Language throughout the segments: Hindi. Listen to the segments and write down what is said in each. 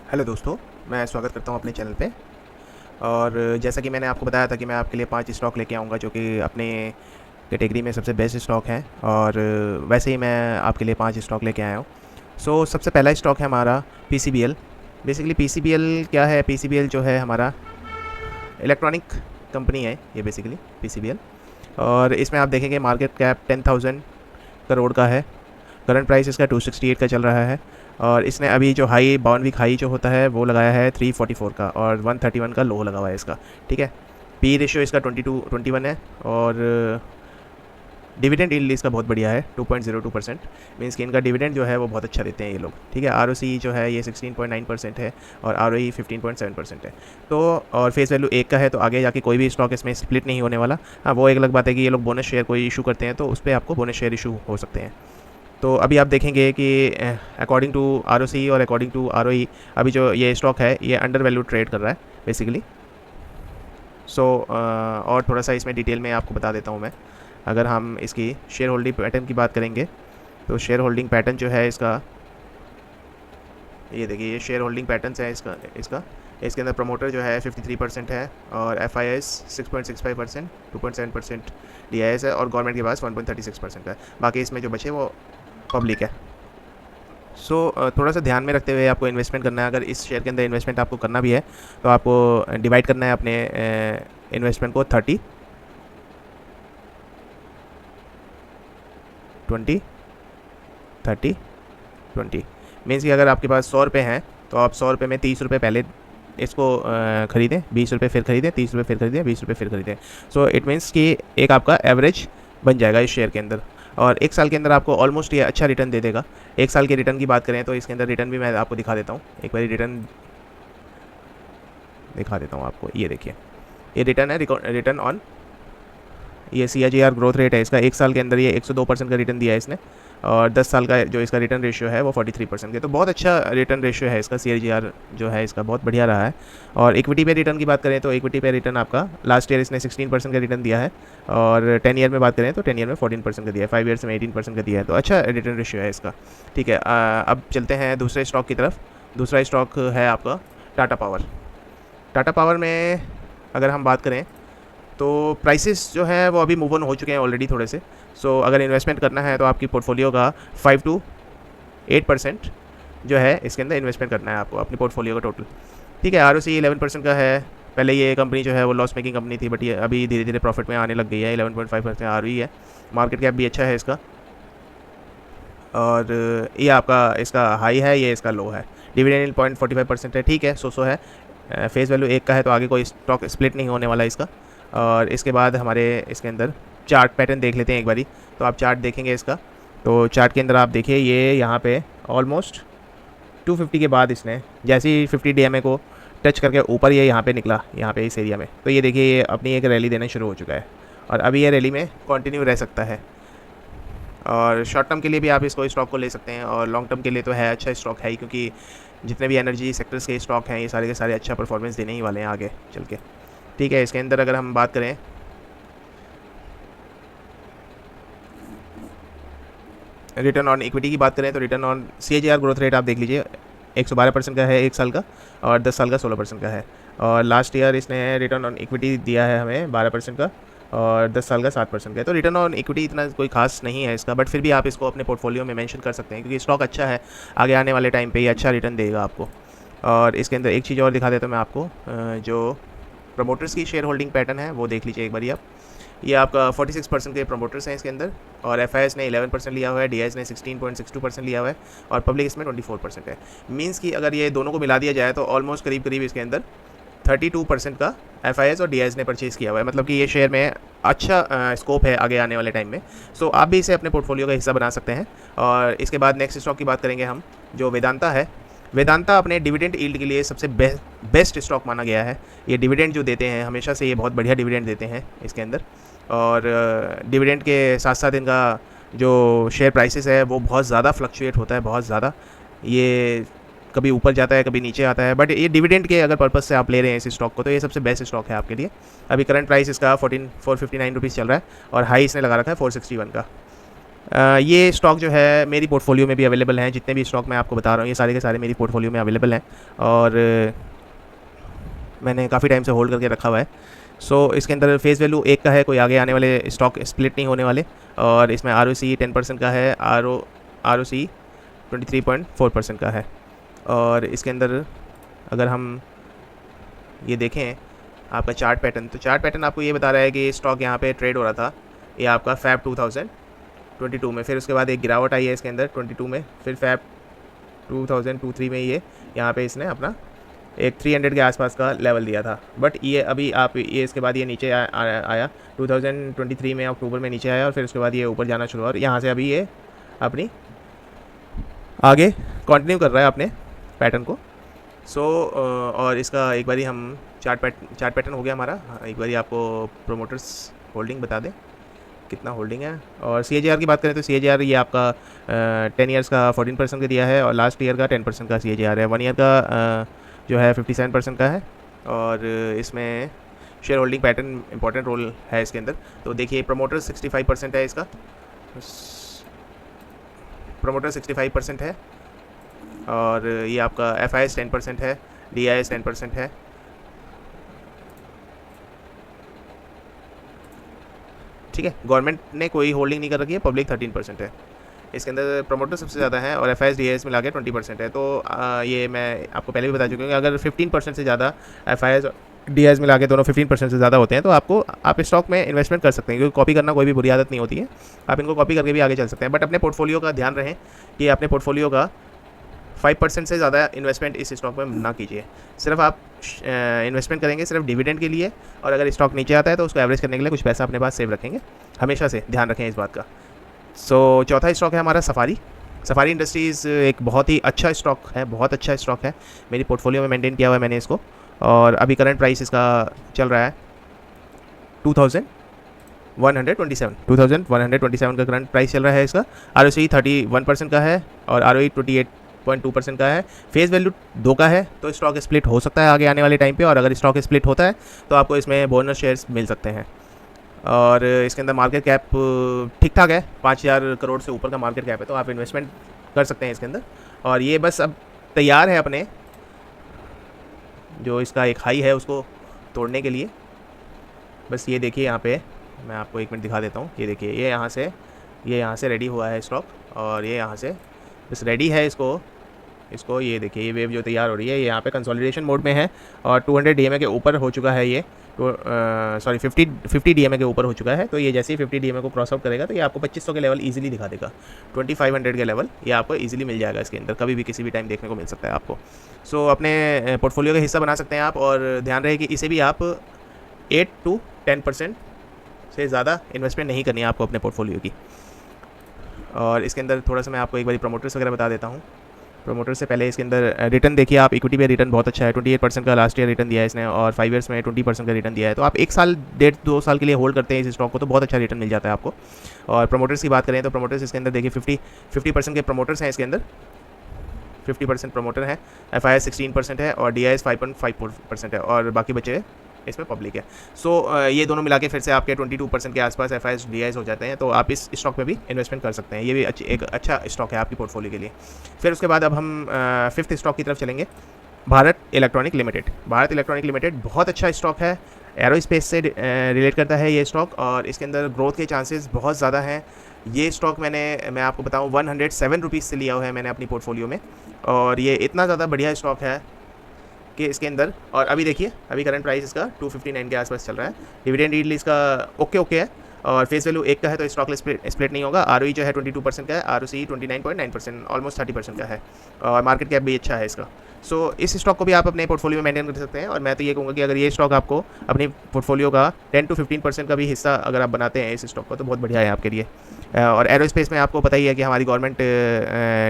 हेलो दोस्तों, मैं स्वागत करता हूँ अपने चैनल पे। और जैसा कि मैंने आपको बताया था कि मैं आपके लिए 5 स्टॉक लेके आऊँगा जो कि अपने कैटेगरी में सबसे बेस्ट स्टॉक हैं। और वैसे ही मैं आपके लिए 5 स्टॉक लेके आया हूँ। सबसे पहला स्टॉक है हमारा पीसीबीएल। बेसिकली पीसीबीएल क्या है? पीसीबीएल जो है हमारा इलेक्ट्रॉनिक कंपनी है ये बेसिकली पीसीबीएल। और इसमें आप देखेंगे मार्केट कैप 10,000 करोड़ का है। करंट प्राइस इसका 268 का चल रहा है। और इसने अभी जो हाई 52 वीक हाई जो होता है वो लगाया है 344 का, और 131 का लो लगा हुआ है इसका। ठीक है। पी रेशियो इसका 21 है। और डिविडेंड यील्ड इसका बहुत बढ़िया है, 2.02%। मीन्स कि इनका डिविडेंड जो है वो बहुत अच्छा देते हैं ये लोग। ठीक है। आरओसी जो है ये 16.9% है और आरओई 15.7% है। तो और फेस वैल्यू 1 का है, तो आगे जाके कोई भी स्टॉक इसमें स्प्लिट नहीं होने वाला। हाँ, वो एक अलग बात है कि ये लोग बोनस शेयर कोई इशू करते हैं तो उस पर आपको बोनस शेयर इशू हो सकते हैं। तो अभी आप देखेंगे कि अकॉर्डिंग टू आरओसी और अकॉर्डिंग टू आरओई अभी जो ये स्टॉक है ये अंडर वैल्यू ट्रेड कर रहा है बेसिकली। और थोड़ा सा इसमें डिटेल में आपको बता देता हूँ मैं। अगर हम इसकी शेयर होल्डिंग पैटर्न की बात करेंगे तो शेयर होल्डिंग पैटर्न जो है इसका, ये देखिए, ये शेयर होल्डिंग पैटर्न है इसका इसका इसके अंदर प्रमोटर जो है 53% है, और F I S 6.65%, 2.7% D I S है, और गवर्नमेंट के पास 1.36% है। बाकी इसमें जो बचे वो पब्लिक है। थोड़ा सा ध्यान में रखते हुए आपको इन्वेस्टमेंट करना है। अगर इस शेयर के अंदर इन्वेस्टमेंट आपको करना भी है तो आपको डिवाइड करना है अपने इन्वेस्टमेंट को 30, 20, 30, 20। मीन्स कि अगर आपके पास 100 रुपये हैं तो आप 100 रुपये में 30 रुपये पहले इसको ख़रीदें, 20 रुपये फिर ख़रीदें, 30 रुपये फिर ख़रीदें, 20 रुपये फिर ख़रीदें। इट मीन्स कि एक आपका एवरेज बन जाएगा इस शेयर के अंदर, और 1 साल के अंदर आपको ऑलमोस्ट ये अच्छा रिटर्न दे देगा। 1 साल के रिटर्न की बात करें तो इसके अंदर रिटर्न भी मैं आपको दिखा देता हूँ। एक बार रिटर्न दिखा देता हूँ आपको। ये देखिए, ये रिटर्न है, रिटर्न ऑन, ये CAGR ग्रोथ रेट है इसका। 1 साल के अंदर ये 102% का रिटर्न दिया है इसने, और 10 साल का जो इसका रिटर्न रेशियो है वो 43% के। तो बहुत अच्छा रिटर्न रेशियो है इसका। CAGR जो है इसका बहुत बढ़िया रहा है। और इक्विटी पे रिटर्न की बात करें तो इक्विटी पे रिटर्न आपका लास्ट ईयर इसने 16% का रिटर्न दिया है, और 10 ईयर में बात करें तो 10 ईयर में 14% का दिया है, 5 ईयर्स में 18% का दिया है। तो अच्छा रिटर्न रेशियो है इसका। ठीक है। अब चलते हैं दूसरे स्टॉक की तरफ। दूसरा स्टॉक है आपका टाटा पावर। टाटा पावर में अगर हम बात करें तो प्राइसेस जो है वो अभी मूव ऑन हो चुके हैं ऑलरेडी थोड़े से। अगर इन्वेस्टमेंट करना है तो आपकी पोर्टफोलियो का 5 to 8% जो है इसके अंदर इन्वेस्टमेंट करना है आपको अपनी पोर्टफोलियो का टोटल। ठीक है। आरओसी 11% का है। पहले ये कंपनी जो है वो लॉस मेकिंग कंपनी थी, बट ये अभी धीरे धीरे प्रॉफिट में आने लग गई है। 11.5% आरओई है। मार्केट कैप भी अच्छा है इसका, और ये आपका इसका हाई है, ये इसका लो है। डिविडेंड 0.45% है। ठीक है, सो है। फेस वैल्यू 1 का है, तो आगे कोई स्टॉक स्प्लिट नहीं होने वाला इसका। और इसके बाद हमारे इसके अंदर चार्ट पैटर्न देख लेते हैं एक बारी। तो आप चार्ट देखेंगे इसका, तो चार्ट के अंदर आप देखिए ये यहाँ पे ऑलमोस्ट 250 के बाद इसने जैसे ही 50 DMA को टच करके ऊपर ये यहाँ पे निकला, यहाँ पे इस एरिया में, तो ये देखिए ये अपनी एक रैली देना शुरू हो चुका है, और अभी ये रैली में कंटिन्यू रह सकता है। और शॉर्ट टर्म के लिए भी आप इसको स्टॉक को ले सकते हैं, और लॉन्ग टर्म के लिए तो है अच्छा स्टॉक है ही, क्योंकि जितने भी एनर्जी सेक्टर्स के स्टॉक हैं ये सारे के सारे अच्छा परफॉर्मेंस देने ही वाले हैं आगे चल के। ठीक है। इसके अंदर अगर हम बात करें रिटर्न ऑन इक्विटी की बात करें तो return on CAGR growth rate आप देख लीजिए, 112% का है 1 साल का, और 10 साल का 16% का है। और लास्ट ईयर इसने रिटर्न ऑन इक्विटी दिया है हमें 12% का, और 10 साल का 7% का है। तो रिटर्न ऑन इक्विटी इतना कोई खास नहीं है इसका, बट फिर भी आप इसको अपने पोर्टफोलियो में मेंशन कर सकते हैं, क्योंकि स्टॉक अच्छा है, आगे आने वाले टाइम पे ये अच्छा रिटर्न देगा आपको। और इसके अंदर एक चीज़ और दिखा देता हूँ मैं आपको, जो प्रमोटर्स की शेयर होल्डिंग पैटर्न है वो देख लीजिए एक बारी आप। ये आपका 46% के प्रमोटर्स हैं इसके अंदर, और FIS ने 11% लिया हुआ है, DIS ने 16.62% लिया हुआ है, और पब्लिक इसमें 24% है। मीन्स कि अगर ये दोनों को मिला दिया जाए तो ऑलमोस्ट करीब करीब इसके अंदर 32% का FIS और DIS ने परचेज़ किया हुआ है। मतलब कि ये शेयर में अच्छा स्कोप है आगे आने वाले टाइम में। आप भी इसे अपने पोर्टफोलियो का हिस्सा बना सकते हैं। और इसके बाद नेक्स्ट स्टॉक की बात करेंगे हम, जो वेदांता है। वेदांता अपने डिविडेंड यील्ड के लिए सबसे बेस्ट स्टॉक माना गया है। ये डिविडेंड जो देते हैं हमेशा से ये बहुत बढ़िया डिविडेंड देते हैं इसके अंदर, और डिविडेंड के साथ साथ इनका जो शेयर प्राइसेस है वो बहुत ज़्यादा फ्लक्चुएट होता है, बहुत ज़्यादा। ये कभी ऊपर जाता है, कभी नीचे आता है, बट ये डिविडेंड के अगर पर्पज़ से आप ले रहे हैं इस स्टॉक को तो ये सबसे बेस्ट स्टॉक है आपके लिए। अभी करंट प्राइस इसका 459 रुपीज़ चल रहा है, और हाई इसने लगा रखा है 461 का। ये स्टॉक जो है मेरी पोर्टफोलियो में भी अवेलेबल हैं, जितने भी स्टॉक मैं आपको बता रहा हूँ ये सारे के सारे मेरी पोर्टफोलियो में अवेलेबल हैं और मैंने काफ़ी टाइम से होल्ड करके रखा हुआ है। सो इसके अंदर फेस वैल्यू 1 का है, कोई आगे आने वाले स्टॉक स्प्लिट नहीं होने वाले, और इसमें ROC 10% का है, ROC 23.4% का है। और इसके अंदर अगर हम ये देखें आपका चार्ट पैटर्न, तो चार्ट पैटर्न आपको ये बता रहा है कि स्टॉक यहाँ पे ट्रेड हो रहा था, ये आपका फैब 2022 में, फिर उसके बाद एक गिरावट आई है इसके अंदर 22 में, फिर फैब 2023 में ये यहाँ पे इसने अपना एक 300 के आसपास का लेवल दिया था। बट ये अभी आप ये इसके बाद ये नीचे आया 2023 में अक्टूबर में नीचे आया और फिर उसके बाद ये ऊपर जाना शुरू हुआ और यहाँ से अभी ये अपनी आगे कंटिन्यू कर रहा है अपने पैटर्न को। और इसका एक बारी हम चार्ट पैटर्न हो गया हमारा। एक बारी आपको प्रोमोटर्स होल्डिंग बता दें कितना होल्डिंग है। और CAGR की बात करें तो CAGR ये आपका 10 ईयर्स का 14% का दिया है और लास्ट ईयर का 10% का CAGR है। 1 ईयर का जो है 57% का है और इसमें share holding pattern important role है इसके अंदर। तो देखिए प्रमोटर 65% है इसका, प्रमोटर 65% है और ये आपका FIS 10% है, DIS 10% है। ठीक है, गवर्नमेंट ने कोई होल्डिंग नहीं कर रखी है, पब्लिक 13% है। इसके अंदर प्रमोटर सबसे ज़्यादा है और FIS DIS मिला के 20% है। तो ये मैं आपको पहले भी बता चुका हूँ कि अगर 15% से ज़्यादा FIS DIS मिला के दोनों 15% से ज़्यादा होते हैं तो आप स्टॉक में इन्वेस्टमेंट कर सकते हैं, क्योंकि कॉपी करना कोई भी बुरी आदत नहीं होती है, आप इनको कॉपी करके भी आगे चल सकते हैं। बट अपने पोर्टफोलियो का ध्यान रहे कि अपने पोर्टफोलियो का 5% से ज़्यादा इन्वेस्टमेंट इस स्टॉक में ना कीजिए। सिर्फ आप इन्वेस्टमेंट करेंगे सिर्फ डिविडेंड के लिए, और अगर स्टॉक नीचे आता है तो उसको एवरेज करने के लिए कुछ पैसा अपने पास सेव रखेंगे, हमेशा से ध्यान रखें इस बात का। चौथा स्टॉक है हमारा सफारी इंडस्ट्रीज़। एक बहुत ही अच्छा स्टॉक है, बहुत अच्छा स्टॉक है, मेरी पोर्टफोलियो में मेंटेन किया हुआ है मैंने इसको। और अभी करंट प्राइस इसका चल रहा है 2127 का करंट प्राइस चल रहा है इसका। ROC 31% का है और ROE 28.2% का है। फेस वैल्यू 2 का है, तो स्टॉक स्प्लिट हो सकता है आगे आने वाले टाइम पे, और अगर स्टॉक स्प्लिट होता है तो आपको इसमें बोनस शेयर्स मिल सकते हैं। और इसके अंदर मार्केट कैप ठीक ठाक है, 5000 करोड़ से ऊपर का मार्केट कैप है, तो आप इन्वेस्टमेंट कर सकते हैं इसके अंदर। और ये बस अब तैयार है अपने जो इसका एक हाई है उसको तोड़ने के लिए। बस ये देखिए यहाँ पे मैं आपको 1 मिनट दिखा देता हूँ। ये देखिए ये यहाँ से रेडी हुआ है स्टॉक, और ये यहाँ से बस रेडी है इसको ये देखिए ये वेव जो तैयार हो रही है ये यहाँ पे कंसोलिडेशन मोड में है और 200 DMA के ऊपर हो चुका है ये, 50 DMA के ऊपर हो चुका है। तो ये जैसे ही 50 DMA को क्रॉस आउट करेगा तो ये आपको 2500 के लेवल इजीली दिखा देगा, 2500 के लेवल ये आपको इजीली मिल जाएगा इसके अंदर, कभी भी किसी भी टाइम देखने को मिल सकता है आपको। अपने पोर्टफोलियो का हिस्सा बना सकते हैं आप, और ध्यान रहे कि इसे भी आप 8 to 10% से ज़्यादा इन्वेस्टमेंट नहीं करनी है आपको अपने पोर्टफोलियो की। और इसके अंदर थोड़ा सा मैं आपको एक बार प्रमोटर्स वगैरह बता देता हूँ। प्रमोटर से पहले इसके अंदर रिटर्न देखिए आप, इक्विटी पे रिटर्न बहुत अच्छा है, 28% का लास्ट ईयर रिटर्न दिया है इसने, और 5 ईयर्स में 20% का रिटर्न दिया है। तो आप 1 साल 1.5-2 साल के लिए होल्ड करते हैं इस स्टॉक को तो बहुत अच्छा रिटर्न मिल जाता है आपको। और प्रमोटर्स की बात करें तो प्रमोटर्स इसके अंदर देखिए 50% के प्रमोटर्स हैं इसके अंदर, 50% प्रमोटर है, FIS 16% है और DIS 5.5% है, और बाकी बचे इसमें पब्लिक है। ये दोनों मिला के फिर से आपके 22% के आसपास FIS DIS हो जाते हैं, तो आप इस स्टॉक में भी इन्वेस्टमेंट कर सकते हैं। ये भी एक अच्छा स्टॉक है आपकी पोर्टफोलियो के लिए। फिर उसके बाद अब हम 5th स्टॉक की तरफ चलेंगे, Bharat electronic limited. Bharat electronic limited बहुत अच्छा स्टॉक है, एरोस्पेस से रिलेट करता है ये स्टॉक, और इसके अंदर ग्रोथ के चांसेस बहुत ज़्यादा हैं। ये स्टॉक मैं आपको बताऊँ 107 रुपीज़ से लिया हुआ है मैंने अपनी पोर्टफोलियो में, और ये इतना ज़्यादा बढ़िया स्टॉक है कि इसके अंदर, और अभी देखिए अभी करंट प्राइस इसका 259 के आसपास चल रहा है। डिविडेंड यील्ड इसका ओके है, और फेस वैल्यू 1 का है तो स्टॉक स्प्लिट नहीं होगा। ROE जो है 22% का है, ROC 29.9%, ऑलमोस्ट 30% का है, और मार्केट कैप भी अच्छा है इसका। इस स्टॉक को भी आप अपने पोर्टफोलियो में मेंटेन कर सकते हैं। और मैं तो ये कहूँगा कि अगर ये स्टॉक आपको अपनी पोर्टफोलियो का 10 to 15% का भी हिस्सा अगर आप बनाते हैं इस स्टॉक को, तो बहुत बढ़िया है आपके लिए। और एरोस्पेस में आपको पता ही है कि हमारी गवर्नमेंट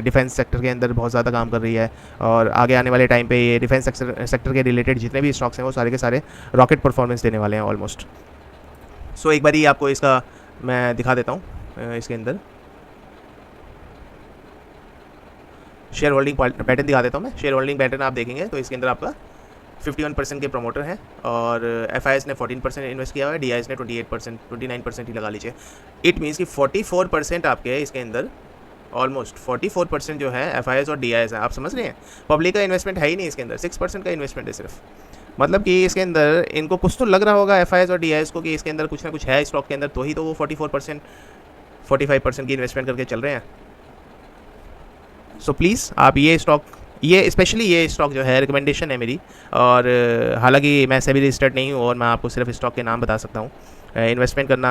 डिफेंस सेक्टर के अंदर बहुत ज़्यादा काम कर रही है, और आगे आने वाले टाइम पे ये डिफेंस सेक्टर के रिलेटेड जितने भी स्टॉक्स हैं वो सारे के सारे रॉकेट परफॉर्मेंस देने वाले हैं ऑलमोस्ट। एक बार ही आपको इसका मैं दिखा देता हूँ, इसके अंदर शेयर होल्डिंग पैटर्न दिखा देता हूँ मैं। शेयर होल्डिंग पैटर्न आप देखेंगे तो इसके अंदर आपका 51% के प्रमोटर हैं, और FIS ने 14% इन्वेस्ट किया हुआ है, DIS ने 28%, 29% ही लगा लीजिए। इट मीन्स कि 44% आपके इसके अंदर, ऑलमोस्ट 44% जो है FIS और DIS है। आप समझ रहे हैं, पब्लिक का इन्वेस्टमेंट है ही नहीं इसके अंदर, 6% का इन्वेस्टमेंट है सिर्फ। मतलब कि इसके अंदर इनको कुछ तो लग रहा होगा FIS और DIS को कि इसके अंदर कुछ ना कुछ है स्टॉक के अंदर, तो ही तो वो 44%, 45% की इन्वेस्टमेंट करके चल रहे हैं। सो प्लीज़ आप ये स्टॉक, ये स्पेशली ये स्टॉक जो है रिकमेंडेशन है मेरी, और हालांकि मैं सेबी रजिस्टर्ड नहीं हूँ और मैं आपको सिर्फ स्टॉक के नाम बता सकता हूँ। इन्वेस्टमेंट करना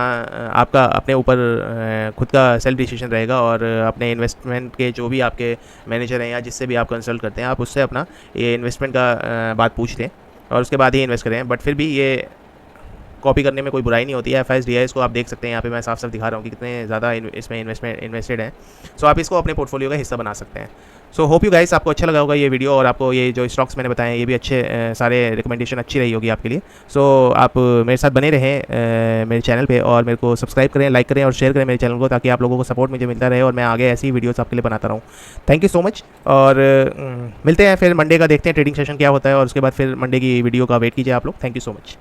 आपका अपने ऊपर खुद का सेल्फ डिसीजन रहेगा, और अपने इन्वेस्टमेंट के जो भी आपके मैनेजर हैं या जिससे भी आप कंसल्ट करते हैं, आप उससे अपना ये इन्वेस्टमेंट का बात पूछ लें और उसके बाद ही इन्वेस्ट करें। बट फिर भी ये कॉपी करने में कोई बुराई नहीं होती है। FIS DIS को आप देख सकते हैं, यहाँ पे मैं साफ साफ दिखा रहा हूँ कि कितने ज़्यादा इसमें इन्वेस्टेड हैं। सो आप इसको अपने पोर्टफोलियो का हिस्सा बना सकते हैं। सो होप यू गाइस आपको अच्छा लगा होगा ये वीडियो, और आपको ये जो स्टॉक्स मैंने बताए ये भी अच्छे सारे रिकमेंडेशन अच्छी रही होगी आपके लिए। सो आप मेरे साथ बने रहें मेरे चैनल पे, और मेरे को सब्सक्राइब करें, लाइक करें और शेयर करें मेरे चैनल को, ताकि आप लोगों को सपोर्ट मुझे मिलता रहे और मैं आगे ऐसी वीडियोस आपके लिए बनाता रहूँ। थैंक यू सो मच, और मिलते हैं फिर मंडे का, देखते हैं ट्रेडिंग सेशन क्या होता है, और उसके बाद फिर मंडे की वीडियो का वेट कीजिए आप लोग। Thank you so much.